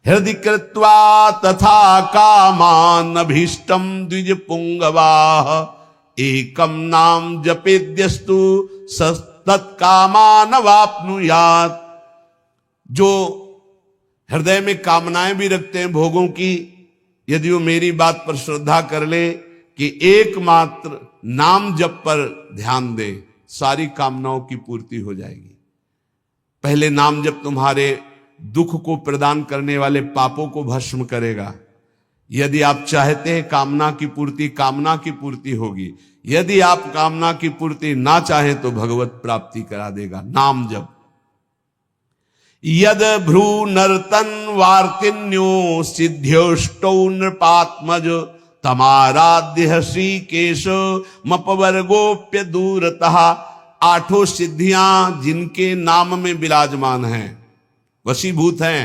हृदय कृत्वा तथा कामान अभीष्टम द्विज पुंगवाह एकम नाम जपेद्यस्तु तत्कामान वाप्नुयात्। जो हृदय में कामनाएं भी रखते हैं भोगों की, यदि वो मेरी बात पर श्रद्धा कर ले कि एकमात्र नाम जप पर ध्यान दे, सारी कामनाओं की पूर्ति हो जाएगी। पहले नाम जप तुम्हारे दुख को प्रदान करने वाले पापों को भस्म करेगा। यदि आप चाहते हैं कामना की पूर्ति होगी। यदि आप कामना की पूर्ति ना चाहें तो भगवत प्राप्ति करा देगा नाम जप। यद भ्रू नर्तन वार्तिन्यो सिद्ध्योष्टौ नृपात्मज तमाराध्य श्रीकेश मपवर्गोप्य दूरतः। आठों सिद्धियां जिनके नाम में विराजमान हैं, वशीभूत हैं।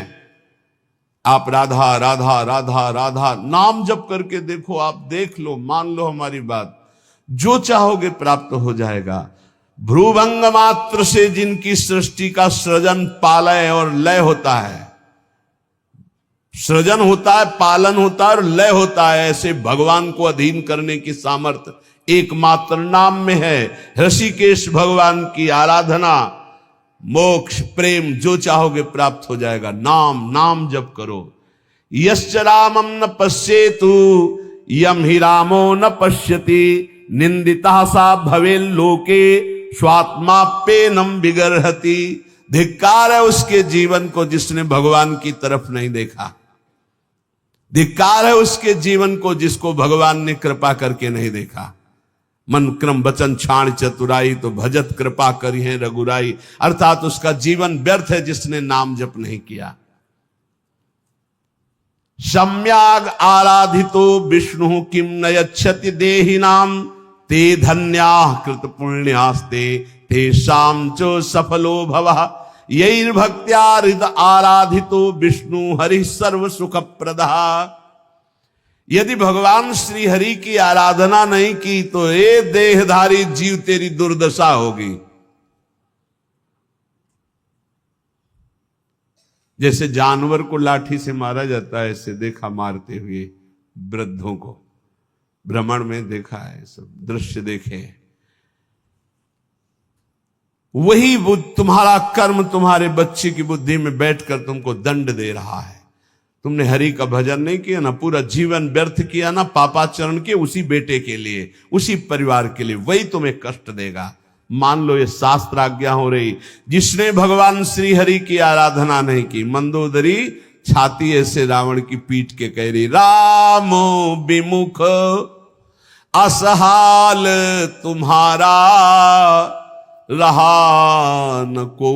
आप राधा राधा राधा राधा नाम जप करके देखो, आप देख लो, मान लो हमारी बात, जो चाहोगे प्राप्त हो जाएगा। भ्रूभंग मात्र से जिनकी सृष्टि का सृजन पालय और लय होता है, सृजन होता है, पालन होता है और लय होता है, ऐसे भगवान को अधीन करने की सामर्थ्य एकमात्र नाम में है। ऋषिकेश भगवान की आराधना, मोक्ष, प्रेम जो चाहोगे प्राप्त हो जाएगा। नाम जप करो। यश्च रामम न पश्येतु यम ही रामो न पश्यति निंदिता सा भवे लोके स्वात्माप्येनम विगर्हति। धिक्कार है उसके जीवन को जिसने भगवान की तरफ नहीं देखा। धिक्कार है उसके जीवन को जिसको भगवान ने कृपा करके नहीं देखा। मन क्रम वचन छाण चतुराई तो भजत कृपा करी है रघुराई। अर्थात उसका जीवन व्यर्थ है जिसने नाम जप नहीं किया। सम्याग आराधितो विष्णु किम न यच्छति देहिनाम ते धन्याः कृत पुण्यास्ते तेषां च सफलो भवः। यैर्भक्त्या हृद आराधितो विष्णु हरि सर्व सुख प्रदः। यदि भगवान श्री हरि की आराधना नहीं की तो ये देहधारी जीव तेरी दुर्दशा होगी। जैसे जानवर को लाठी से मारा जाता है, ऐसे देखा मारते हुए वृद्धों को, भ्रमण में देखा है, सब दृश्य देखे। वही तुम्हारा कर्म तुम्हारे बच्चे की बुद्धि में बैठकर तुमको दंड दे रहा है। तुमने हरि का भजन नहीं किया ना, पूरा जीवन व्यर्थ किया ना, पापाचरण के उसी बेटे के लिए, उसी परिवार के लिए, वही तुम्हें कष्ट देगा। मान लो ये शास्त्र आज्ञा हो रही। जिसने भगवान श्री हरि की आराधना नहीं की, मंदोदरी छाती ऐसे रावण की पीट के कह रही, रामो विमुख असहाल तुम्हारा रहा न को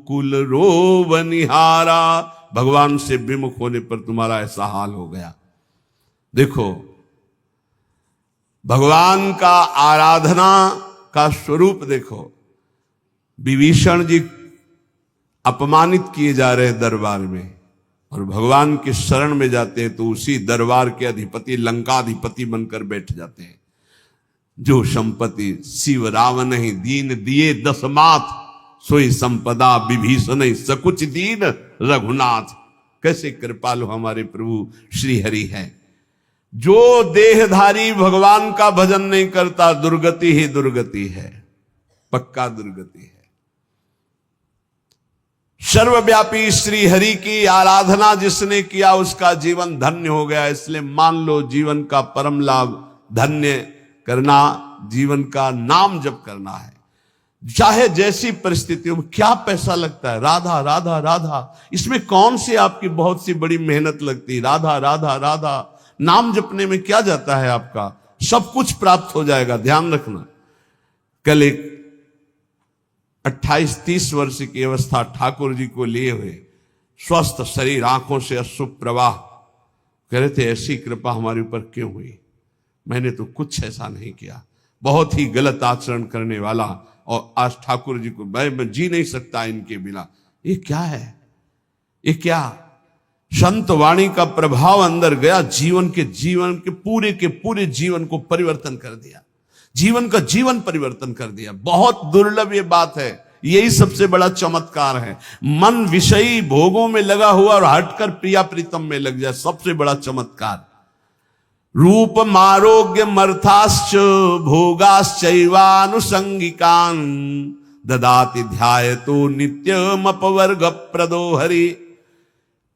कुल रोव निहारा। भगवान से विमुख होने पर तुम्हारा ऐसा हाल हो गया। देखो भगवान का आराधना का स्वरूप देखो। विभीषण जी अपमानित किए जा रहे हैं दरबार में, और भगवान के शरण में जाते हैं तो उसी दरबार के अधिपति लंकाधिपति बनकर बैठ जाते हैं। जो संपत्ति शिव रावण ही दीन दिए दशमाथ, सोई संपदा विभीषण सकुच दीन रघुनाथ। कैसे कृपालु हमारे प्रभु श्री हरि हैं। जो देहधारी भगवान का भजन नहीं करता, दुर्गति ही दुर्गति है, पक्का दुर्गति है। सर्वव्यापी श्री हरि की आराधना जिसने किया उसका जीवन धन्य हो गया। इसलिए मान लो जीवन का परम लाभ धन्य करना, जीवन का नाम जप करना है। चाहे जैसी परिस्थितियों में, क्या पैसा लगता है, राधा राधा राधा, इसमें कौन सी आपकी बहुत सी बड़ी मेहनत लगती। राधा राधा राधा नाम जपने में क्या जाता है आपका, सब कुछ प्राप्त हो जाएगा। ध्यान रखना। कल एक 28-30 वर्ष की अवस्था ठाकुर जी को लिए हुए, स्वस्थ शरीर, आंखों से अश्रु प्रवाह, कह रहे थे ऐसी कृपा हमारे ऊपर क्यों हुई। मैंने तो कुछ ऐसा नहीं किया, बहुत ही गलत आचरण करने वाला, और आज ठाकुर जी को मैं जी नहीं सकता इनके बिना। ये क्या है, ये क्या संत वाणी का प्रभाव अंदर गया, जीवन के पूरे जीवन को परिवर्तन कर दिया, जीवन का जीवन परिवर्तन कर दिया। बहुत दुर्लभ ये बात है, यही सबसे बड़ा चमत्कार है। मन विषयी भोगों में लगा हुआ और हटकर प्रिया प्रीतम में लग जाए, सबसे बड़ा चमत्कार। रूप मारोग्य मर्थाश्च भोगाश्चैवानुसंगिकान् ददाति ध्यायतो नित्यम अपवर्ग प्रदो हरि।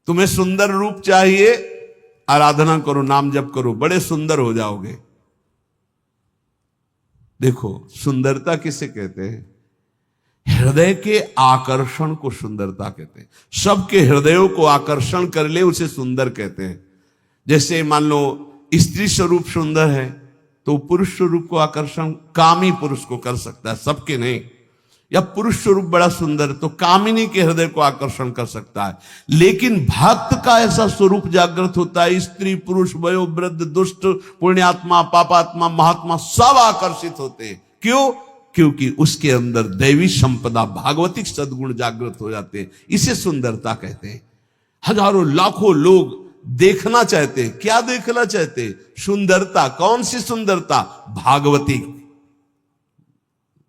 तुम्हें सुंदर रूप चाहिए, आराधना करो, नाम जप करो, बड़े सुंदर हो जाओगे। देखो सुंदरता किसे कहते हैं? हृदय के आकर्षण को सुंदरता कहते हैं। सबके हृदयों को आकर्षण कर ले उसे सुंदर कहते हैं। जैसे मान लो स्त्री स्वरूप सुंदर है तो पुरुष स्वरूप को आकर्षण कामी पुरुष को कर सकता है, सबके नहीं। या पुरुष स्वरूप बड़ा सुंदर तो कामिनी के हृदय को आकर्षण कर सकता है। लेकिन भक्त का ऐसा स्वरूप जागृत होता है, स्त्री पुरुष वयो वृद्ध दुष्ट पुण्यात्मा पापात्मा महात्मा सब आकर्षित होते हैं। क्यों? क्योंकि उसके अंदर दैवी संपदा भागवतिक सद्गुण जागृत हो जाते हैं। इसे सुंदरता कहते हैं। हजारों लाखों लोग देखना चाहते हैं। क्या देखना चाहते हैं? सुंदरता। कौन सी सुंदरता? भागवतिक।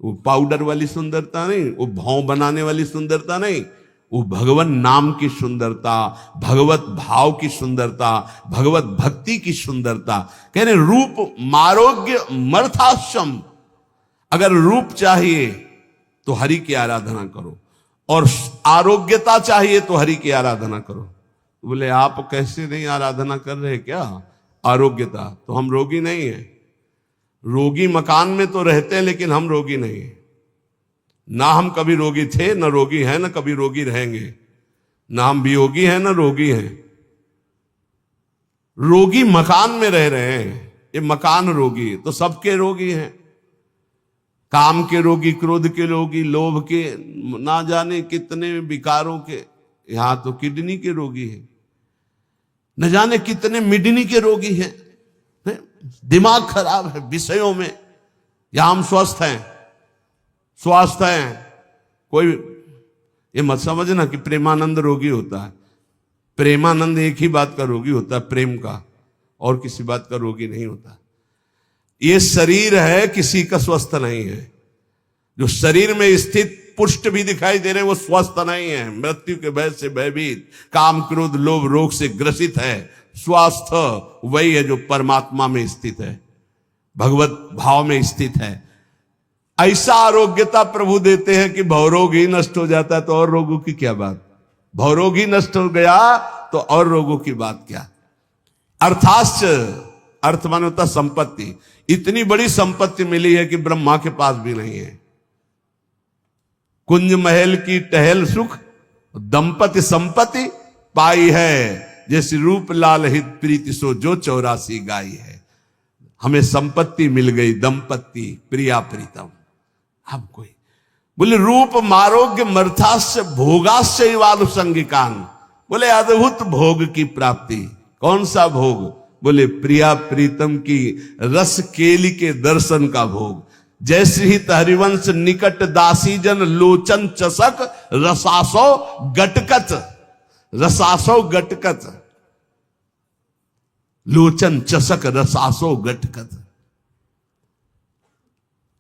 वो पाउडर वाली सुंदरता नहीं, वो भाव बनाने वाली सुंदरता नहीं, वो भगवान नाम की सुंदरता, भगवत भाव की सुंदरता, भगवत भक्ति की सुंदरता। कह रहे रूप मारोग्य मर्थाश्रम। अगर रूप चाहिए तो हरि की आराधना करो, और आरोग्यता चाहिए तो हरि की आराधना करो। बोले आप कैसे नहीं आराधना कर रहे क्या? आरोग्यता तो हम रोगी नहीं है। रोगी मकान में तो रहते हैं लेकिन हम रोगी नहीं है। ना हम कभी रोगी थे, ना रोगी हैं, ना कभी रोगी रहेंगे। ना हम वियोगी हैं, ना रोगी हैं। रोगी मकान में रह रहे हैं, ये मकान रोगी। तो सबके रोगी हैं। काम के रोगी, क्रोध के रोगी, लोभ के, ना जाने कितने विकारों के। यहां तो किडनी के रोगी हैं, न जाने कितने मिडनी के रोगी हैं। दिमाग खराब है विषयों में। यहां हम स्वस्थ हैं, स्वास्थ्य हैं। कोई ये मत समझना कि प्रेमानंद रोगी होता है। प्रेमानंद एक ही बात का रोगी होता है, प्रेम का, और किसी बात का रोगी नहीं होता। ये शरीर है, किसी का स्वस्थ नहीं है। जो शरीर में स्थित पुष्ट भी दिखाई दे रहे हैं वो स्वस्थ नहीं है। मृत्यु के भय से भयभीत, काम क्रोध लोभ रोग से ग्रसित है। स्वास्थ्य वही है जो परमात्मा में स्थित है, भगवत भाव में स्थित है। ऐसा आरोग्यता प्रभु देते हैं कि भवरोग ही नष्ट हो जाता है तो और रोगों की क्या बात। भवरोग ही नष्ट हो गया तो और रोगों की बात क्या। अर्थाश्च, अर्थ माने होता संपत्ति। इतनी बड़ी संपत्ति मिली है कि ब्रह्मा के पास भी नहीं है। कुंज महल की टहल सुख, दंपति संपत्ति पाई है। जैसे रूप लाल हित प्रीति सो जो 84 गाई है। हमें संपत्ति मिल गई, दंपत्ति प्रिया प्रीतम। हम कोई बोले रूप मारोग्य मर्थास्य भोगास्य वालुसंगिकान। बोले अद्भुत भोग की प्राप्ति। कौन सा भोग? बोले प्रिया प्रीतम की रस केली के दर्शन का भोग। जैसे ही हरिवंश निकट दासी जन लोचन चसक रसासो गटकत। रसासो गटकत, लोचन चसक रसासो गटकत।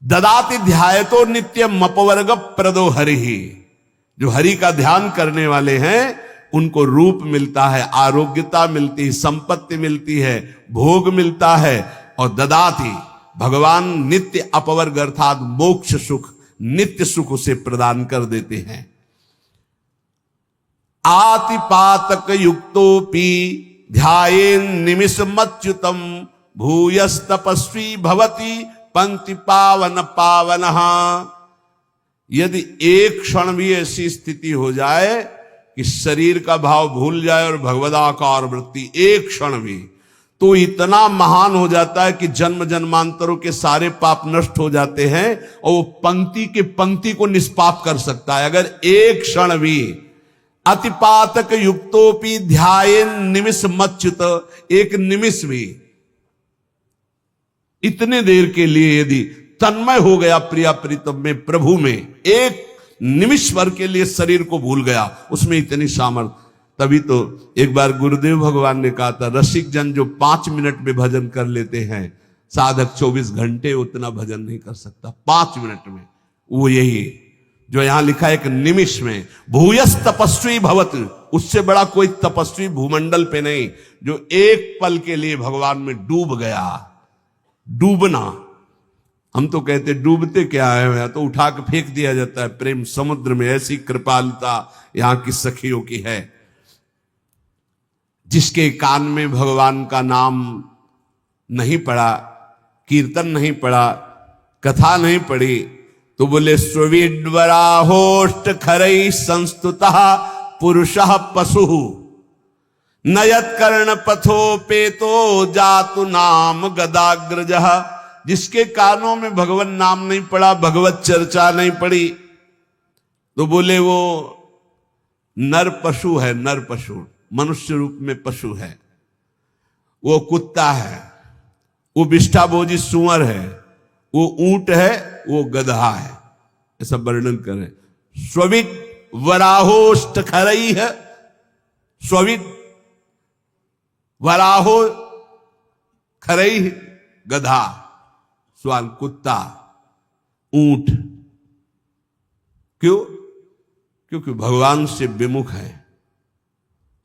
ददाति ध्यायतो नित्यम अपवर्ग प्रदो हरि। जो हरि का ध्यान करने वाले हैं उनको रूप मिलता है, आरोग्यता मिलती है, संपत्ति मिलती है, भोग मिलता है। और ददाति भगवान नित्य अपवर्ग अर्थात मोक्ष सुख, नित्य सुख उसे प्रदान कर देते हैं। आतिपातक युक्तोपि ध्यायेन निमिषमच्युतम भूयस तपस्वी भवति पंक्ति पावन पावनः। यदि एक क्षण भी ऐसी स्थिति हो जाए कि शरीर का भाव भूल जाए और भगवदाकार वृत्ति, एक क्षण भी, तो इतना महान हो जाता है कि जन्म जन्मांतरों के सारे पाप नष्ट हो जाते हैं और वो पंक्ति के पंक्ति को निष्पाप कर सकता है। अगर एक क्षण भी अतिपातक युक्तोपि ध्यायेन निमिष मच्युत, एक निमिष भी, इतने देर के लिए यदि तन्मय हो गया प्रिया प्रीतम में, प्रभु में, एक निमिष भर के लिए शरीर को भूल गया, उसमें इतनी सामर्थ्य। तभी तो एक बार गुरुदेव भगवान ने कहा था, रसिक जन जो 5 मिनट में भजन कर लेते हैं, साधक 24 घंटे उतना भजन नहीं कर सकता 5 मिनट में। वो यही जो यहां लिखा है एक निमिष में, भूयस तपस्वी भवत, उससे बड़ा कोई तपस्वी भूमंडल पे नहीं, जो एक पल के लिए भगवान में डूब गया। डूबना, हम तो कहते डूबते क्या है, तो उठा के फेंक दिया जाता है प्रेम समुद्र में। ऐसी कृपालुता यहां की सखियों की है। जिसके कान में भगवान का नाम नहीं पड़ा, कीर्तन नहीं पड़ा, कथा नहीं पड़ी, तो बोले स्वीडवराहोष्ट खरई संस्तुतः पुरुषः पशु नयत कर्ण पथो पेतो जातु नाम गदाग्रजः। जिसके कानों में भगवान नाम नहीं पड़ा, भगवत चर्चा नहीं पड़ी, तो बोले वो नर पशु है। नर पशु, मनुष्य रूप में पशु है, वो कुत्ता है, वो विष्ठाभोजी सुअर है, वो ऊंट है, वो गधा है, ऐसा वर्णन करें। स्विड वराहोष्ट खरई है, स्विड वराहो खरई गधा, स्वान कुत्ता, ऊंट। क्यों? क्योंकि भगवान से विमुख है,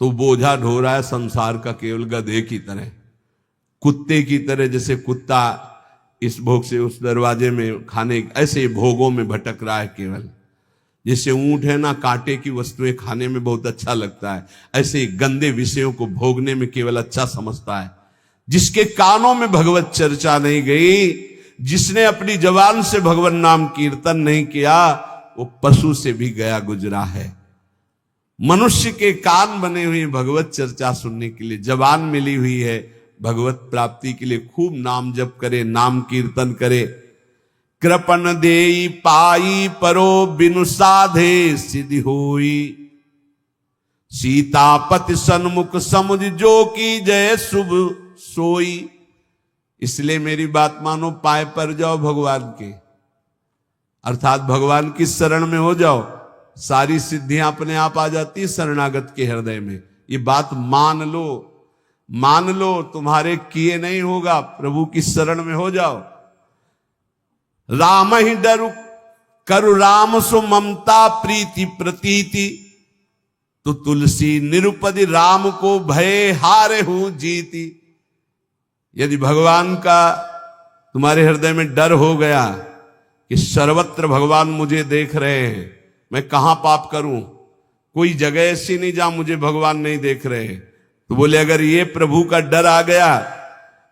तो बोझा ढो रहा है संसार का केवल गधे की तरह, कुत्ते की तरह। जैसे कुत्ता इस भोग से उस दरवाजे में खाने, ऐसे भोगों में भटक रहा है केवल। जैसे ऊंट है ना, कांटे की वस्तुएं खाने में बहुत अच्छा लगता है, ऐसे गंदे विषयों को भोगने में केवल अच्छा समझता है। जिसके कानों में भगवत चर्चा नहीं गई, जिसने अपनी जबान से भगवान नाम कीर्तन नहीं किया, वो पशु से भी गया गुजरा है। मनुष्य के कान बने हुए भगवत चर्चा सुनने के लिए, जबान मिली हुई है भगवत प्राप्ति के लिए। खूब नाम जप करे, नाम कीर्तन करे। कृपन देई पाई परो बिनु साधे सिद्धि होई, सीतापति सन्मुख समुझ जो की जय शुभ सोई। इसलिए मेरी बात मानो, पाए पर जाओ भगवान के, अर्थात भगवान की शरण में हो जाओ, सारी सिद्धियां अपने आप आ जाती है शरणागत के हृदय में। ये बात मान लो, मान लो, तुम्हारे किए नहीं होगा, प्रभु की शरण में हो जाओ। राम ही डरु करु राम सु ममता प्रीति प्रतीति, तो तुलसी निरुपति राम को भय हारे हूं जीती। यदि भगवान का तुम्हारे हृदय में डर हो गया कि सर्वत्र भगवान मुझे देख रहे हैं, मैं कहां पाप करूं, कोई जगह ऐसी नहीं जहां मुझे भगवान नहीं देख रहे, तो बोले अगर ये प्रभु का डर आ गया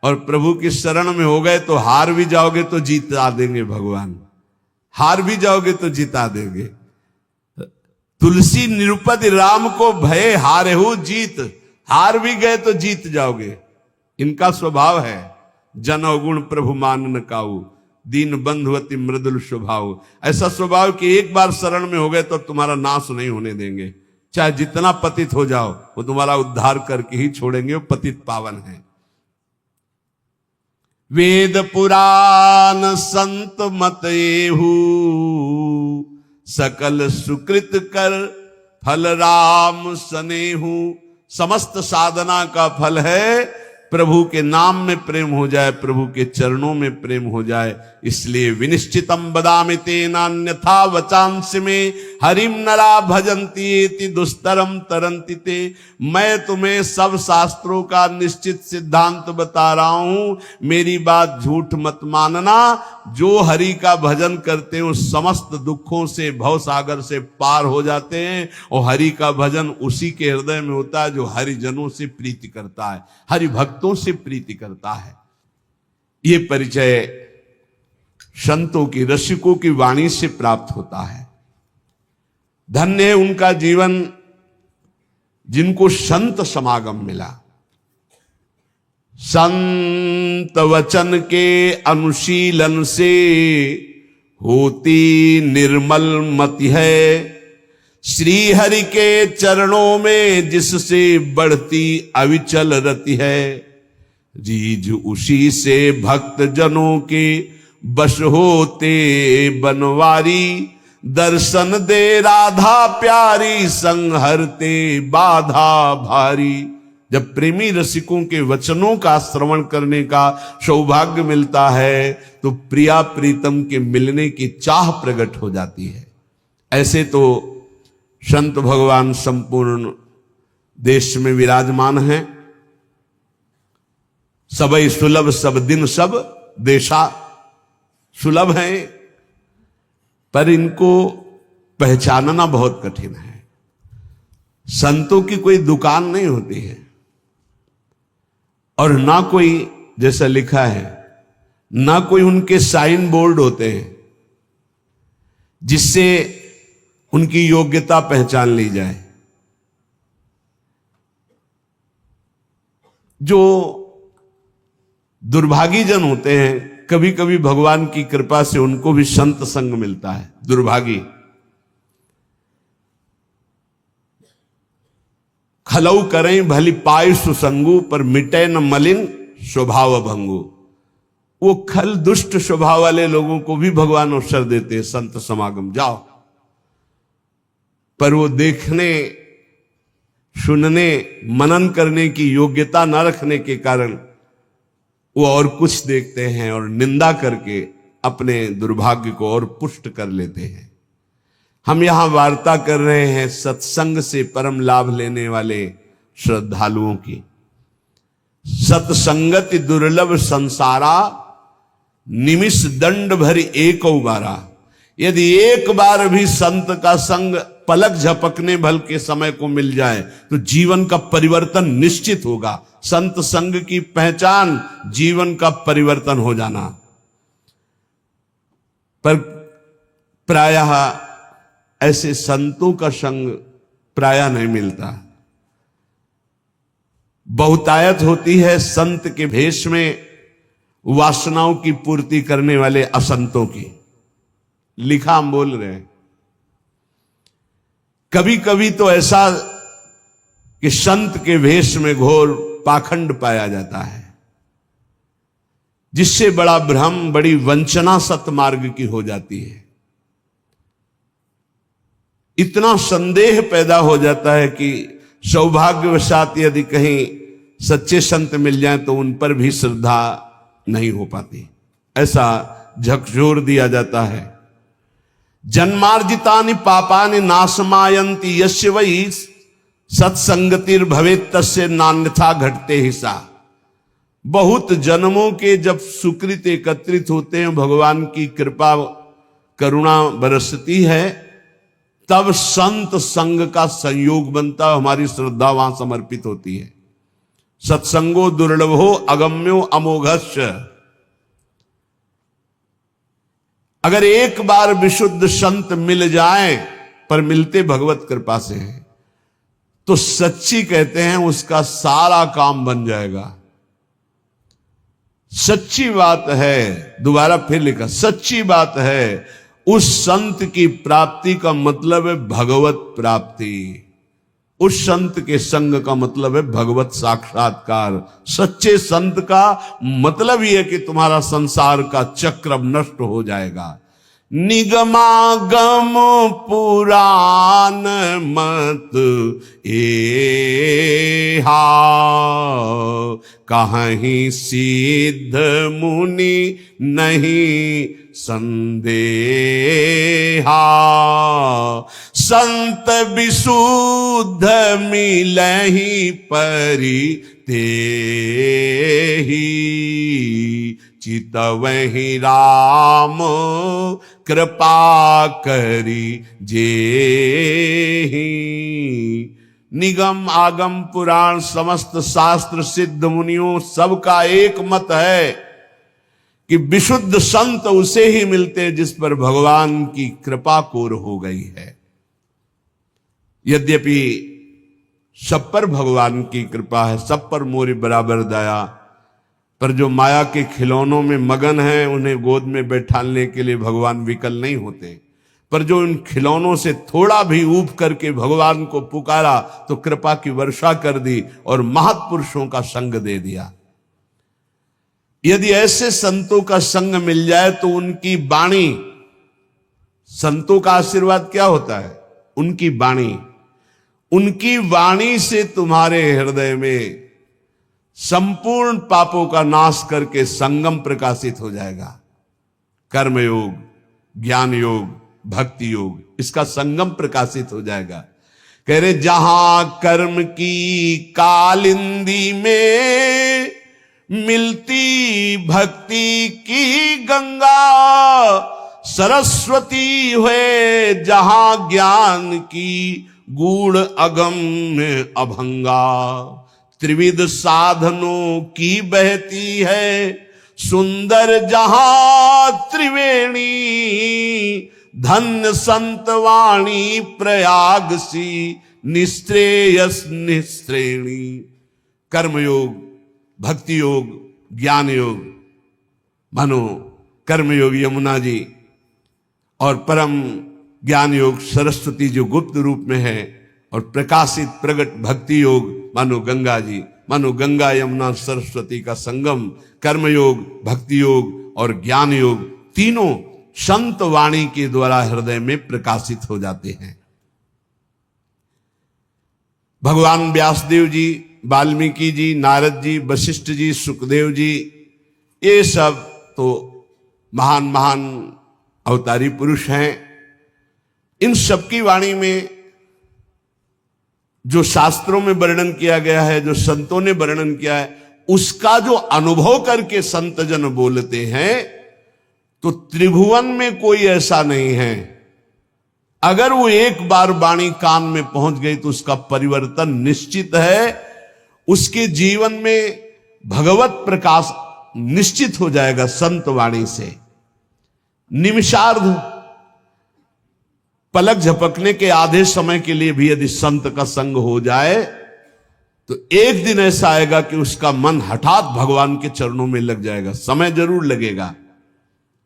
और प्रभु की शरण में हो गए, तो हार भी जाओगे तो जीता देंगे भगवान, हार भी जाओगे तो जीता देंगे। तुलसी निरुपति राम को भय हारे हो जीत, हार भी गए तो जीत जाओगे। इनका स्वभाव है जन अवगुण प्रभु मान न काऊ, दीन बंधुवती मृदुल स्वभाव। ऐसा स्वभाव कि एक बार शरण में हो गए तो तुम्हारा नाश नहीं होने देंगे, चाहे जितना पतित हो जाओ, वो तुम्हारा उद्धार करके ही छोड़ेंगे। वो पतित पावन है। वेद पुराण संत मत एहू, सकल सुकृत कर फल राम सनेहू। समस्त साधना का फल है प्रभु के नाम में प्रेम हो जाए, प्रभु के चरणों में प्रेम हो जाए। इसलिए विनिश्चितम बदामि तेनान्यथा वचांसि में हरिम नरा भजन्ति एति दुस्तरम तरन्ति ते। मैं तुम्हें सब शास्त्रों का निश्चित सिद्धांत बता रहा हूं, मेरी बात झूठ मत मानना। जो हरि का भजन करते हैं उस समस्त दुखों से, भव सागर से पार हो जाते हैं। और हरि का भजन उसी के हृदय में होता है जो हरिजनों से प्रीति करता है, हरि भक्तों से प्रीति करता है। ये परिचय संतों की, रसिकों की वाणी से प्राप्त होता है। धन्य है उनका जीवन जिनको संत समागम मिला। संत वचन के अनुशीलन से होती निर्मल मति है, श्री हरि के चरणों में जिससे बढ़ती अविचल रति है। रीझ उसी से भक्त जनों के बश होते बनवारी, दर्शन दे राधा प्यारी संहरते बाधा भारी। जब प्रेमी रसिकों के वचनों का श्रवण करने का सौभाग्य मिलता है तो प्रिया प्रीतम के मिलने की चाह प्रकट हो जाती है। ऐसे तो संत भगवान संपूर्ण देश में विराजमान हैं। सबई सुलभ सब दिन सब देशा, सुलभ हैं पर इनको पहचानना बहुत कठिन है। संतों की कोई दुकान नहीं होती है और ना कोई, जैसा लिखा है, ना कोई उनके साइन बोर्ड होते हैं जिससे उनकी योग्यता पहचान ली जाए। जो दुर्भागी जन होते हैं, कभी कभी भगवान की कृपा से उनको भी संत संग मिलता है। दुर्भागी खलऊ करें भली पाय सुसंगु, पर मिटे न मलिन स्वभाव भंगु। वो खल दुष्ट स्वभाव वाले लोगों को भी भगवान अवसर देते हैं, संत समागम जाओ, पर वो देखने, सुनने, मनन करने की योग्यता न रखने के कारण वो और कुछ देखते हैं और निंदा करके अपने दुर्भाग्य को और पुष्ट कर लेते हैं। हम यहां वार्ता कर रहे हैं सत्संग से परम लाभ लेने वाले श्रद्धालुओं की। सत्संगति दुर्लभ संसारा, निमिष दंड भरी एक उबारा। यदि एक बार भी संत का संग पलक झपकने भल के समय को मिल जाए तो जीवन का परिवर्तन निश्चित होगा। संत संग की पहचान जीवन का परिवर्तन हो जाना। पर प्रायः ऐसे संतों का संग प्रायः नहीं मिलता। बहुतायत होती है संत के भेष में वासनाओं की पूर्ति करने वाले असंतों की। लिखा हम बोल रहे हैं। कभी कभी तो ऐसा कि संत के भेष में घोर पाखंड पाया जाता है, जिससे बड़ा भ्रम, बड़ी वंचना सतमार्ग की हो जाती है। इतना संदेह पैदा हो जाता है कि सौभाग्यवशात यदि कहीं सच्चे संत मिल जाएं तो उन पर भी श्रद्धा नहीं हो पाती। ऐसा झकझोर दिया जाता है। जन्मार्जितानि पापानि नाशमायन्ति यस्य वै सत्संगतिर भवेत् तस्य नान्यथा घटते हिसा। बहुत जन्मों के जब सुकृत एकत्रित होते हैं, भगवान की कृपा करुणा बरसती है, तब संत संग का संयोग बनता है। हमारी श्रद्धा वहां समर्पित होती है। सत्संगो दुर्लभो अगम्यो अमोघस्य। अगर एक बार विशुद्ध संत मिल जाए, पर मिलते भगवत कृपा से हैं, तो सच्ची कहते हैं उसका सारा काम बन जाएगा। सच्ची बात है, दोबारा फिर लिखा, सच्ची बात है। उस संत की प्राप्ति का मतलब है भगवत प्राप्ति। उस संत के संग का मतलब है भगवत साक्षात्कार। सच्चे संत का मतलब यह है कि तुम्हारा संसार का चक्र अब नष्ट हो जाएगा। निगमागम पुराण मत एहा, कहीं सिद्ध मुनि नहीं संदेहा। संत विशुद्ध मिलहि परि तेहि, चितवहि राम कृपा करी जेहि। निगम आगम पुराण समस्त शास्त्र सिद्ध मुनियों सबका एक मत है कि विशुद्ध संत उसे ही मिलते हैं जिस पर भगवान की कृपा कोर हो गई है। यद्यपि सब पर भगवान की कृपा है, सब पर मोरी बराबर दया, पर जो माया के खिलौनों में मगन हैं उन्हें गोद में बैठाने के लिए भगवान विकल नहीं होते। पर जो उन खिलौनों से थोड़ा भी ऊब करके भगवान को पुकारा तो कृपा की वर्षा कर दी और महत्पुरुषों का संग दे दिया। यदि ऐसे संतों का संग मिल जाए तो उनकी वाणी, संतों का आशीर्वाद क्या होता है? उनकी वाणी, उनकी वाणी से तुम्हारे हृदय में संपूर्ण पापों का नाश करके संगम प्रकाशित हो जाएगा। कर्म योग, ज्ञान योग, भक्ति योग, इसका संगम प्रकाशित हो जाएगा। कह रहे जहां कर्म की कालिंदी में मिलती भक्ति की गंगा, सरस्वती हुए जहां ज्ञान की गूढ़ अगम्य अभंगा। त्रिविध साधनों की बहती है सुंदर जहां त्रिवेणी, धन्य संत वाणी प्रयाग सी निश्रेयस निश्रेणी। कर्मयोग, भक्ति योग, ज्ञान योग, मानो कर्मयोग यमुना जी और परम ज्ञान योग सरस्वती जो गुप्त रूप में है, और प्रकाशित प्रगट भक्ति योग मानो गंगा जी, मानो गंगा यमुना सरस्वती का संगम। कर्मयोग, भक्ति योग और ज्ञान योग तीनों संत वाणी के द्वारा हृदय में प्रकाशित हो जाते हैं। भगवान व्यासदेव जी, वाल्मीकि जी, नारद जी, वशिष्ठ जी, सुखदेव जी, ये सब तो महान महान अवतारी पुरुष हैं। इन सबकी वाणी में जो शास्त्रों में वर्णन किया गया है, जो संतों ने वर्णन किया है, उसका जो अनुभव करके संत जन बोलते हैं, तो त्रिभुवन में कोई ऐसा नहीं है, अगर वो एक बार वाणी कान में पहुंच गई तो उसका परिवर्तन निश्चित है। उसके जीवन में भगवत प्रकाश निश्चित हो जाएगा संत वाणी से। निमिषार्ध, पलक झपकने के आधे समय के लिए भी यदि संत का संग हो जाए तो एक दिन ऐसा आएगा कि उसका मन हठात भगवान के चरणों में लग जाएगा। समय जरूर लगेगा।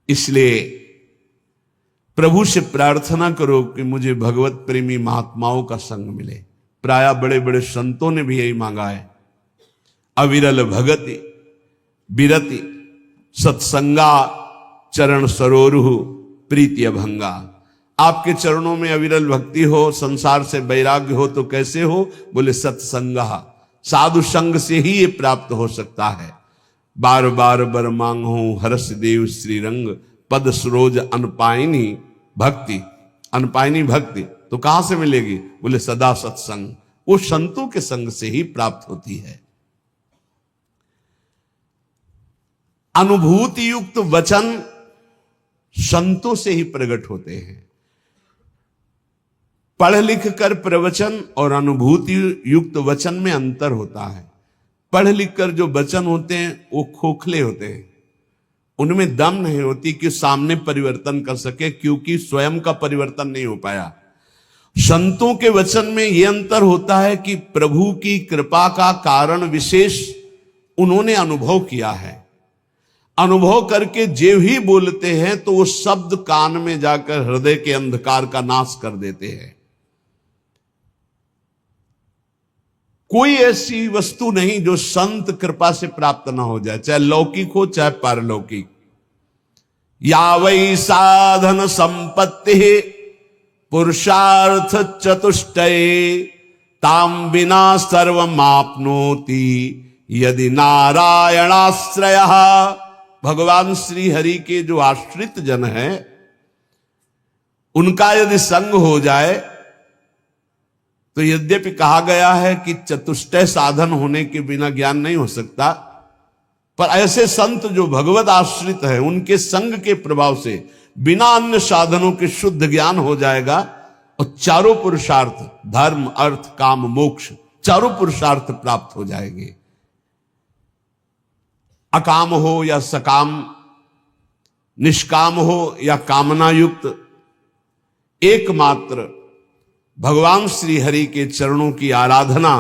इसलिए प्रभु से प्रार्थना करो कि मुझे भगवत प्रेमी महात्माओं का संग मिले। प्रायः बड़े बड़े संतों ने भी यही मांगा है। अविरल भगति बिरति सत्संगा चरण सरोरुहु प्रीति अभंगा। आपके चरणों में अविरल भक्ति हो, संसार से वैराग्य हो तो कैसे हो? बोले सत्संगा, साधु संग से ही ये प्राप्त हो सकता है। बार बार बर मांगो हर्ष देव श्री रंग, पद सरोज अनपायनी भक्ति। अनपायनी भक्ति तो कहां से मिलेगी? बोले सदा सत्संग, वो संतों के संग से ही प्राप्त होती है। अनुभूति युक्त वचन संतों से ही प्रकट होते हैं। पढ़ लिख कर प्रवचन और अनुभूति युक्त वचन में अंतर होता है। पढ़ लिख कर जो वचन होते हैं वो खोखले होते हैं, उनमें दम नहीं होती कि सामने परिवर्तन कर सके, क्योंकि स्वयं का परिवर्तन नहीं हो पाया। संतों के वचन में यह अंतर होता है कि प्रभु की कृपा का कारण विशेष उन्होंने अनुभव किया है। अनुभव करके जो ही बोलते हैं तो वो शब्द कान में जाकर हृदय के अंधकार का नाश कर देते हैं। कोई ऐसी वस्तु नहीं जो संत कृपा से प्राप्त ना हो जाए, चाहे लौकिक हो चाहे पारलौकिक। या वै साधन संपत्ति पुरुषार्थ चतुष्टये, ताम बिना सर्वमाप्नोति यदि नारायणाश्रयः। भगवान श्री हरि के जो आश्रित जन हैं, उनका यदि संग हो जाए तो यद्यपि कहा गया है कि चतुष्टय साधन होने के बिना ज्ञान नहीं हो सकता, पर ऐसे संत जो भगवत आश्रित है, उनके संग के प्रभाव से बिना अन्य साधनों के शुद्ध ज्ञान हो जाएगा और चारों पुरुषार्थ, धर्म अर्थ काम मोक्ष, चारों पुरुषार्थ प्राप्त हो जाएंगे। अकाम हो या सकाम, निष्काम हो या कामना युक्त, एकमात्र भगवान श्री हरि के चरणों की आराधना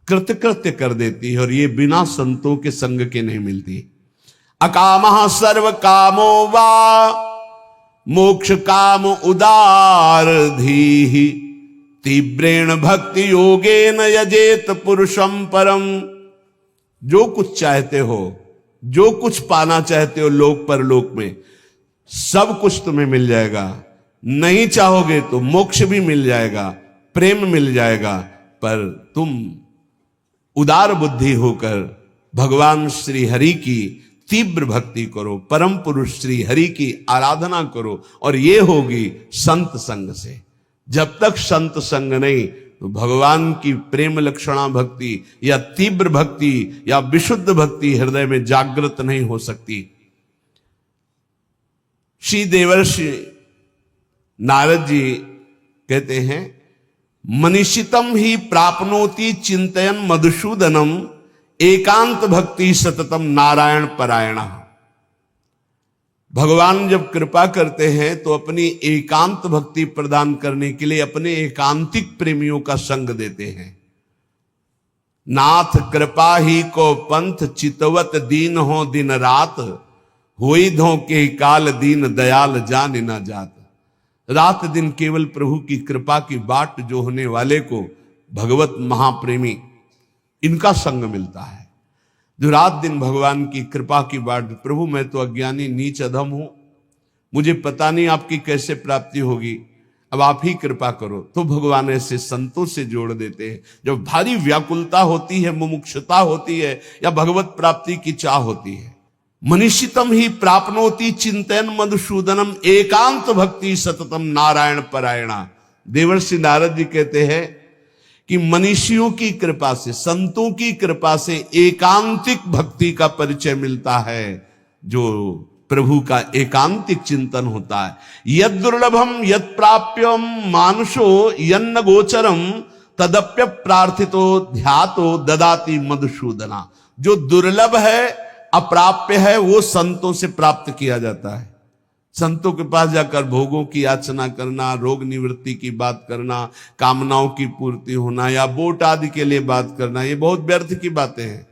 कृतकृत्य कर देती है, और ये बिना संतों के संग के नहीं मिलती। अकामः सर्व कामो वा मोक्ष काम उदार धीहि, तीव्रेण भक्ति योगेन यजेत पुरुषम परम। जो कुछ चाहते हो, जो कुछ पाना चाहते हो लोक परलोक में, सब कुछ तुम्हें मिल जाएगा। नहीं चाहोगे तो मोक्ष भी मिल जाएगा, प्रेम मिल जाएगा, पर तुम उदार बुद्धि होकर भगवान श्री हरि की तीव्र भक्ति करो, परम पुरुष श्री हरि की आराधना करो, और ये होगी संत संग से। जब तक संत संग नहीं तो भगवान की प्रेम लक्षणा भक्ति या तीव्र भक्ति या विशुद्ध भक्ति हृदय में जागृत नहीं हो सकती। श्री देवर्षि नारद जी कहते हैं, मनीषितम ही प्राप्नोति चिंतयन मधुसूदनम एकांत भक्ति सततम नारायण परायण। भगवान जब कृपा करते हैं तो अपनी एकांत भक्ति प्रदान करने के लिए अपने एकांतिक प्रेमियों का संग देते हैं। नाथ कृपा ही को पंथ चितवत दीन हो दिन रात, होई धो के काल दीन दयाल जान न जात। रात दिन केवल प्रभु की कृपा की बाट जो होने वाले को भगवत महाप्रेमी इनका संग मिलता है। जो रात दिन भगवान की कृपा की बाट, प्रभु मैं तो अज्ञानी नीच अधम हूं, मुझे पता नहीं आपकी कैसे प्राप्ति होगी, अब आप ही कृपा करो, तो भगवान ऐसे संतों से जोड़ देते हैं। जब भारी व्याकुलता होती है, मुमुक्षुता होती है या भगवत प्राप्ति की चाह होती है। मनीषितम ही प्राप्नोति चिंतन मधुसूदनम एकांत भक्ति सततम नारायण परायणा। देवर्षि नारद जी कहते हैं कि मनीषियों की कृपा से, संतों की कृपा से एकांतिक भक्ति का परिचय मिलता है, जो प्रभु का एकांतिक चिंतन होता है। यद दुर्लभम यद प्राप्यम मानुषो यन्न गोचरम तदप्य प्रार्थितो ध्यातो ददाति मधुसूदना। जो दुर्लभ है, अप्राप्य है, वो संतों से प्राप्त किया जाता है। संतों के पास जाकर भोगों की याचना करना, रोग निवृत्ति की बात करना, कामनाओं की पूर्ति होना या वोट आदि के लिए बात करना, ये बहुत व्यर्थ की बातें हैं।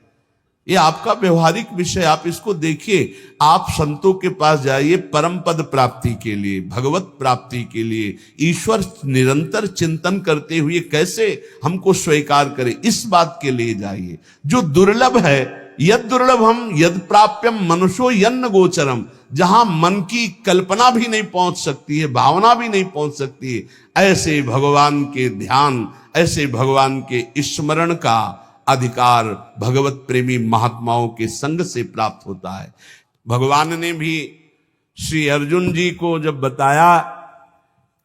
ये आपका व्यवहारिक विषय, आप इसको देखिए। आप संतों के पास जाइए परम पद प्राप्ति के लिए, भगवत प्राप्ति के लिए, ईश्वर निरंतर चिंतन करते हुए कैसे हमको स्वीकार करे, इस बात के लिए जाइए। जो दुर्लभ है, यद दुर्लभम यद प्राप्यम मनुष्यो यन्न गोचरम, जहां मन की कल्पना भी नहीं पहुंच सकती है, भावना भी नहीं पहुंच सकती है, ऐसे भगवान के ध्यान, ऐसे भगवान के स्मरण का अधिकार भगवत प्रेमी महात्माओं के संग से प्राप्त होता है। भगवान ने भी श्री अर्जुन जी को जब बताया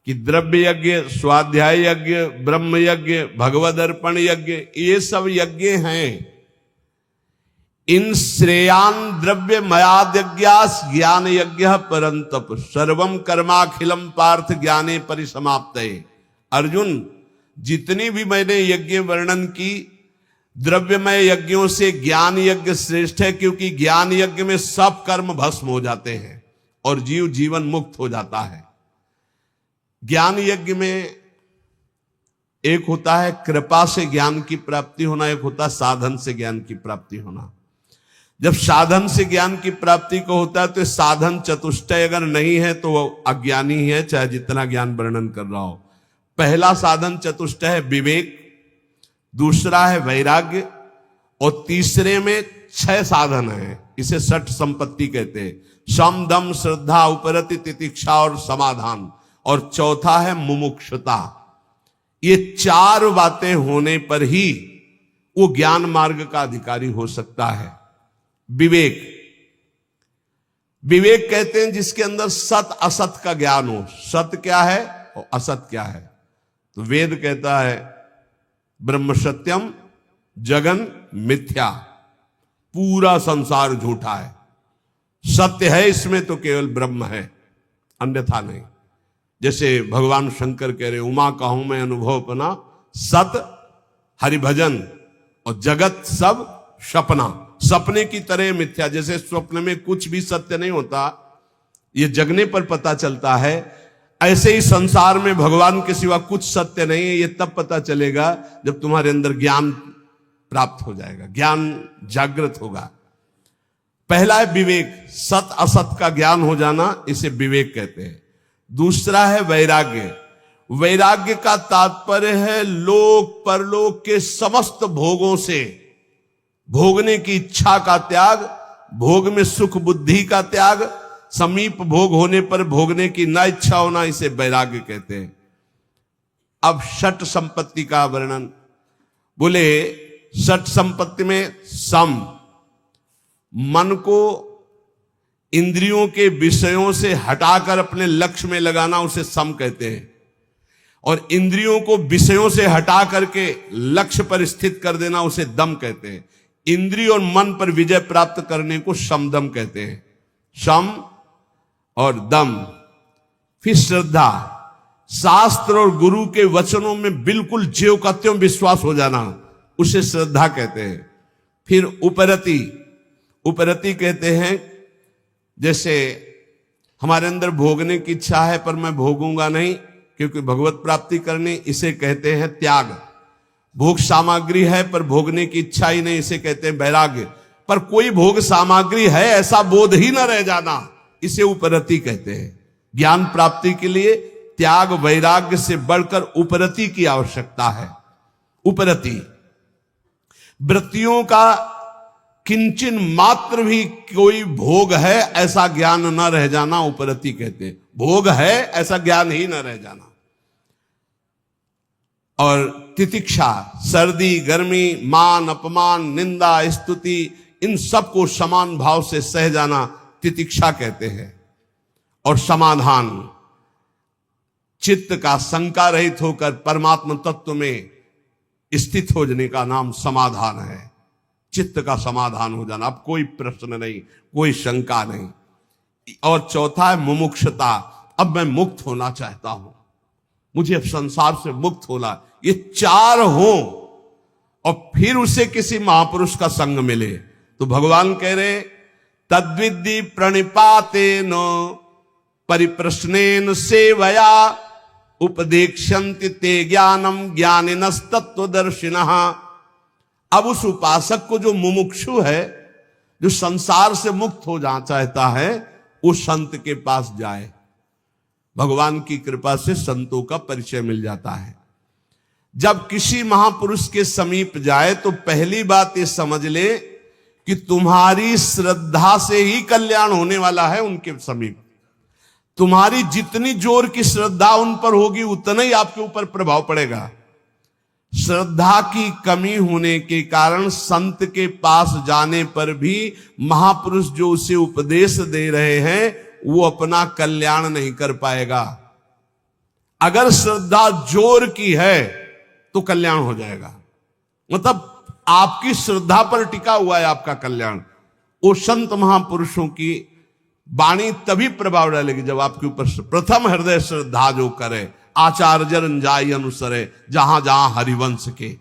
कि द्रव्य यज्ञ, स्वाध्याय यज्ञ, ब्रह्म यज्ञ, भगवद अर्पण यज्ञ, ये सब यज्ञ हैं, इन श्रेयान द्रव्य मयाद यज्ञास ज्ञान यज्ञ परंतप सर्वम कर्माखिलम पार्थ ज्ञाने परिसमाप्तये। अर्जुन, जितनी भी मैंने यज्ञ वर्णन की, द्रव्यमय यज्ञों से ज्ञान यज्ञ श्रेष्ठ है, क्योंकि ज्ञान यज्ञ में सब कर्म भस्म हो जाते हैं और जीव जीवन मुक्त हो जाता है। ज्ञान यज्ञ में एक होता है कृपा से ज्ञान की प्राप्ति होना, एक होता है साधन से ज्ञान की प्राप्ति होना। जब साधन से ज्ञान की प्राप्ति को होता है तो साधन चतुष्टय अगर नहीं है तो वो अज्ञानी है, चाहे जितना ज्ञान वर्णन कर रहा हो। पहला साधन चतुष्टय है विवेक, दूसरा है वैराग्य, और तीसरे में 6 साधन है, इसे षट संपत्ति कहते हैं। सम दम श्रद्धा उपरति तितिक्षा और समाधान, और चौथा है मुमुक्षुता। ये 4 बातें होने पर ही वो ज्ञान मार्ग का अधिकारी हो सकता है। विवेक, विवेक कहते हैं जिसके अंदर सत असत का ज्ञान हो। सत्य क्या है और असत क्या है? तो वेद कहता है ब्रह्म सत्यम जगन मिथ्या, पूरा संसार झूठा है। सत्य है इसमें तो केवल ब्रह्म है, अन्यथा नहीं। जैसे भगवान शंकर कह रहे, उमा कहूं मैं अनुभव अपना, सत हरिभजन और जगत सब सपना। सपने की तरह मिथ्या, जैसे स्वप्न में कुछ भी सत्य नहीं होता, ये जगने पर पता चलता है, ऐसे ही संसार में भगवान के सिवा कुछ सत्य नहीं है। ये तब पता चलेगा जब तुम्हारे अंदर ज्ञान प्राप्त हो जाएगा, ज्ञान जागृत होगा। पहला है विवेक, सत असत का ज्ञान हो जाना, इसे विवेक कहते हैं। दूसरा है वैराग्य। वैराग्य का तात्पर्य है लोक परलोक के समस्त भोगों से भोगने की इच्छा का त्याग, भोग में सुख बुद्धि का त्याग, समीप भोग होने पर भोगने की न इच्छा होना, इसे वैराग्य कहते हैं। अब षट संपत्ति का वर्णन, बोले षट संपत्ति में सम, मन को इंद्रियों के विषयों से हटाकर अपने लक्ष्य में लगाना उसे सम कहते हैं, और इंद्रियों को विषयों से हटा करके लक्ष्य पर स्थित कर देना उसे दम कहते हैं। इंद्रिय और मन पर विजय प्राप्त करने को समदम कहते हैं। सम और दम। फिर श्रद्धा, शास्त्र और गुरु के वचनों में बिल्कुल ज्यों का त्यों विश्वास हो जाना, उसे श्रद्धा कहते हैं। फिर उपरति, उपरति कहते हैं जैसे हमारे अंदर भोगने की इच्छा है पर मैं भोगूंगा नहीं क्योंकि भगवत प्राप्ति करनी, इसे कहते हैं त्याग। भोग सामग्री है पर भोगने की इच्छा ही नहीं, इसे कहते हैं वैराग्य। पर कोई भोग सामग्री है ऐसा बोध ही न रह जाना, इसे उपरति कहते हैं। ज्ञान प्राप्ति के लिए त्याग वैराग्य से बढ़कर उपरति की आवश्यकता है। उपरति, वृत्तियों का किंचन मात्र भी कोई भोग है ऐसा ज्ञान न रह जाना उपरति कहते हैं। भोग है ऐसा ज्ञान ही न रह जाना। और तितिक्षा, सर्दी गर्मी, मान अपमान, निंदा स्तुति, इन सब को समान भाव से सह जाना तितिक्षा कहते हैं। और समाधान, चित्त का शंका रहित होकर परमात्मा तत्व में स्थित हो जाने का नाम समाधान है। चित्त का समाधान हो जाना, अब कोई प्रश्न नहीं, कोई शंका नहीं। और चौथा है मुमुक्षुता, अब मैं मुक्त होना चाहता हूं, मुझे अब संसार से मुक्त होना। ये चार हो और फिर उसे किसी महापुरुष का संग मिले तो भगवान कह रहे तद्विद्धि प्रणिपातेन परिप्रश्नेन सेवया उपदेक्षन्ति ते ज्ञानम ज्ञानिनस्तत्वदर्शिनः। अब उस उपासक को जो मुमुक्षु है, जो संसार से मुक्त हो जाना चाहता है, उस संत के पास जाए। भगवान की कृपा से संतों का परिचय मिल जाता है। जब किसी महापुरुष के समीप जाए तो पहली बात ये समझ ले कि तुम्हारी श्रद्धा से ही कल्याण होने वाला है। उनके समीप तुम्हारी जितनी जोर की श्रद्धा उन पर होगी उतना ही आपके ऊपर प्रभाव पड़ेगा। श्रद्धा की कमी होने के कारण संत के पास जाने पर भी महापुरुष जो उसे उपदेश दे रहे हैं वो अपना कल्याण नहीं कर पाएगा। अगर श्रद्धा जोर की है तो कल्याण हो जाएगा, मतलब आपकी श्रद्धा पर टिका हुआ है आपका कल्याण। वो संत महापुरुषों की वाणी तभी प्रभाव डालेगी जब आपके ऊपर प्रथम हृदय श्रद्धा जो करे, आचार्य जन जाय अनुसरे जहां जहां हरिवंश के।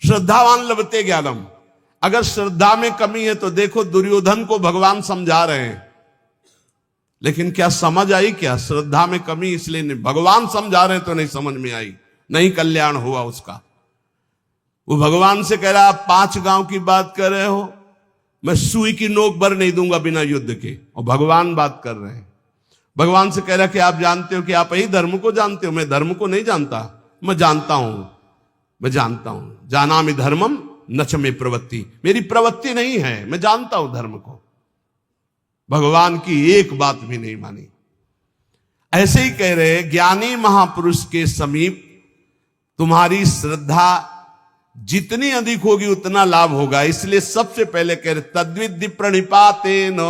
श्रद्धावान लभते ज्ञानम। अगर श्रद्धा में कमी है तो देखो दुर्योधन को भगवान समझा रहे हैं, लेकिन क्या समझ आई? क्या श्रद्धा में कमी इसलिए नहीं, भगवान समझा रहे हैं तो नहीं समझ में आई, नहीं कल्याण हुआ उसका। वो भगवान से कह रहा आप 5 गांव की बात कर रहे हो, मैं सुई की नोक भर नहीं दूंगा बिना युद्ध के। और भगवान बात कर रहे हैं, भगवान से कह रहा कि आप जानते हो कि आप ही धर्म को जानते हो, मैं धर्म को नहीं जानता। मैं जानता हूं, मैं जानता हूं। जानामि धर्मम न च मे प्रवृत्ति, मेरी प्रवृत्ति नहीं है, मैं जानता हूं धर्म को। भगवान की एक बात भी नहीं मानी। ऐसे ही कह रहे ज्ञानी महापुरुष के समीप तुम्हारी श्रद्धा जितनी अधिक होगी उतना लाभ होगा। इसलिए सबसे पहले कह रहे तद्विद्धि प्रणिपातेन,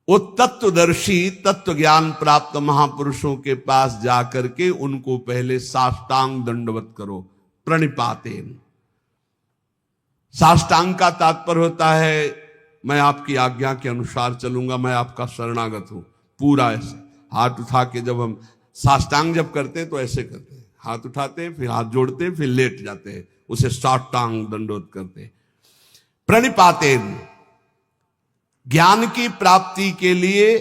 वो तत्वदर्शी तत्व ज्ञान प्राप्त महापुरुषों के पास जाकर के उनको पहले साष्टांग दंडवत करो। प्रणिपातेन, साष्टांग का तात्पर्य होता है मैं आपकी आज्ञा के अनुसार चलूंगा, मैं आपका शरणागत हूं। पूरा ऐसे हाथ उठा के जब हम साष्टांग जब करते हैं तो ऐसे करते हैं, हाथ उठाते हैं, फिर हाथ जोड़ते हैं, फिर लेट जाते हैं, उसे साष्टांग दंडवत करते हैं। प्रणिपातेन, ज्ञान की प्राप्ति के लिए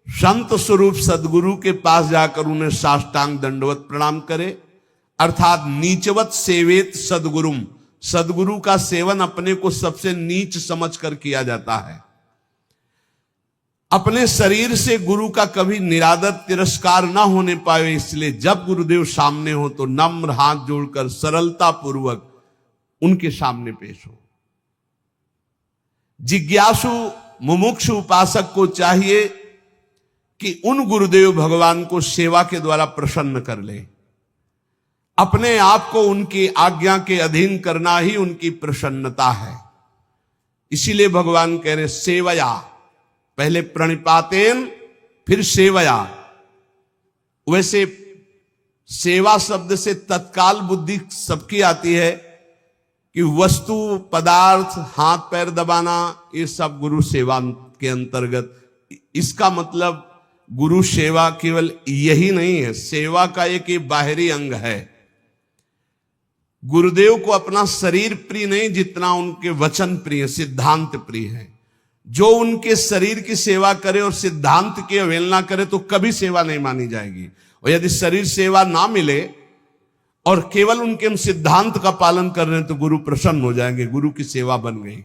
संत स्वरूप सदगुरु के पास जाकर उन्हें साष्टांग दंडवत प्रणाम करे, अर्थात नीचवत सेवेत सदगुरुम। सदगुरु का सेवन अपने को सबसे नीच समझकर किया जाता है। अपने शरीर से गुरु का कभी निरादर तिरस्कार ना होने पाए, इसलिए जब गुरुदेव सामने हो तो नम्र हाथ जोड़कर सरलता पूर्वक उनके सामने पेश हो। जिज्ञासु मुमुक्षु उपासक को चाहिए कि उन गुरुदेव भगवान को सेवा के द्वारा प्रसन्न कर ले। अपने आप को उनकी आज्ञा के अधीन करना ही उनकी प्रसन्नता है। इसीलिए भगवान कह रहे सेवया, पहले प्रणिपातेन फिर सेवया। वैसे सेवा शब्द से तत्काल बुद्धि सबकी आती है कि वस्तु पदार्थ हाथ पैर दबाना ये सब गुरु सेवा के अंतर्गत। इसका मतलब गुरु सेवा केवल यही नहीं है, सेवा का एक ये बाहरी अंग है। गुरुदेव को अपना शरीर प्रिय नहीं जितना उनके वचन प्रिय, सिद्धांत प्रिय है। जो उनके शरीर की सेवा करे और सिद्धांत की अवहेलना करे तो कभी सेवा नहीं मानी जाएगी। और यदि शरीर सेवा ना मिले और केवल उनके सिद्धांत का पालन कर रहे हैं तो गुरु प्रसन्न हो जाएंगे, गुरु की सेवा बन गई।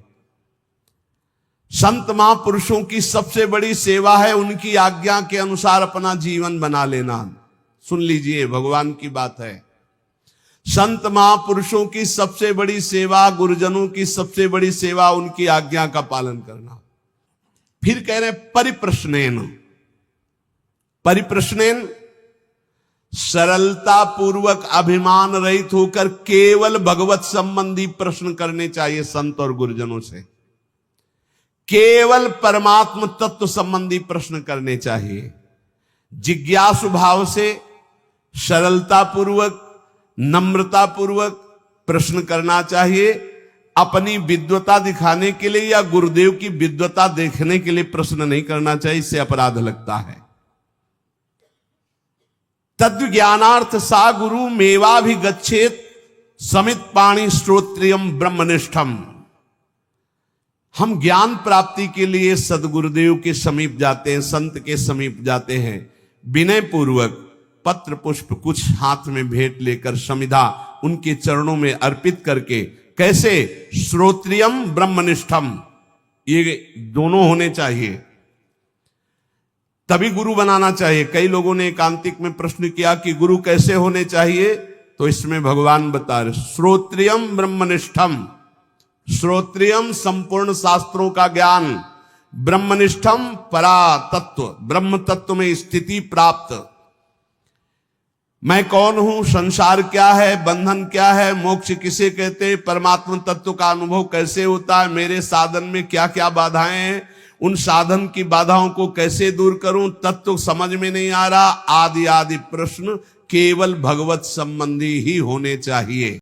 संत महापुरुषों की सबसे बड़ी सेवा है उनकी आज्ञा के अनुसार अपना जीवन बना लेना। सुन लीजिए, भगवान की बात है। संत महापुरुषों की सबसे बड़ी सेवा, गुरुजनों की सबसे बड़ी सेवा उनकी आज्ञा का पालन करना। फिर कह रहे परिप्रश्नेन, परिप्रश्नेन सरलता पूर्वक अभिमान रहित होकर केवल भगवत संबंधी प्रश्न करने चाहिए संत और गुरुजनों से। केवल परमात्म तत्व संबंधी प्रश्न करने चाहिए। जिज्ञासु भाव से सरलता पूर्वक नम्रता पूर्वक प्रश्न करना चाहिए। अपनी विद्वता दिखाने के लिए या गुरुदेव की विद्वता देखने के लिए प्रश्न नहीं करना चाहिए, इससे अपराध लगता है। तद्ज्ञानार्थ सा गुरु मेवा भी गच्छेत समित पाणी श्रोत्रियम ब्रह्मनिष्ठम। हम ज्ञान प्राप्ति के लिए सदगुरुदेव के समीप जाते हैं, संत के समीप जाते हैं, विनय पूर्वक पत्र पुष्प कुछ हाथ में भेंट लेकर समिधा उनके चरणों में अर्पित करके। कैसे? श्रोत्रियम ब्रह्मनिष्ठम, ये दोनों होने चाहिए, तभी गुरु बनाना चाहिए। कई लोगों ने एकांतिक में प्रश्न किया कि गुरु कैसे होने चाहिए, तो इसमें भगवान बता रहे श्रोत्रियम ब्रह्मनिष्ठम। श्रोत्रियम संपूर्ण शास्त्रों का ज्ञान, ब्रह्मनिष्ठम परा तत्व, ब्रह्म तत्व में स्थिति प्राप्त। मैं कौन हूं, संसार क्या है, बंधन क्या है, मोक्ष किसे कहते, परमात्मा तत्व का अनुभव कैसे होता है, मेरे साधन में क्या क्या बाधाएं हैं, उन साधन की बाधाओं को कैसे दूर करूं, तत्व समझ में नहीं आ रहा, आदि आदि प्रश्न केवल भगवत संबंधी ही होने चाहिए।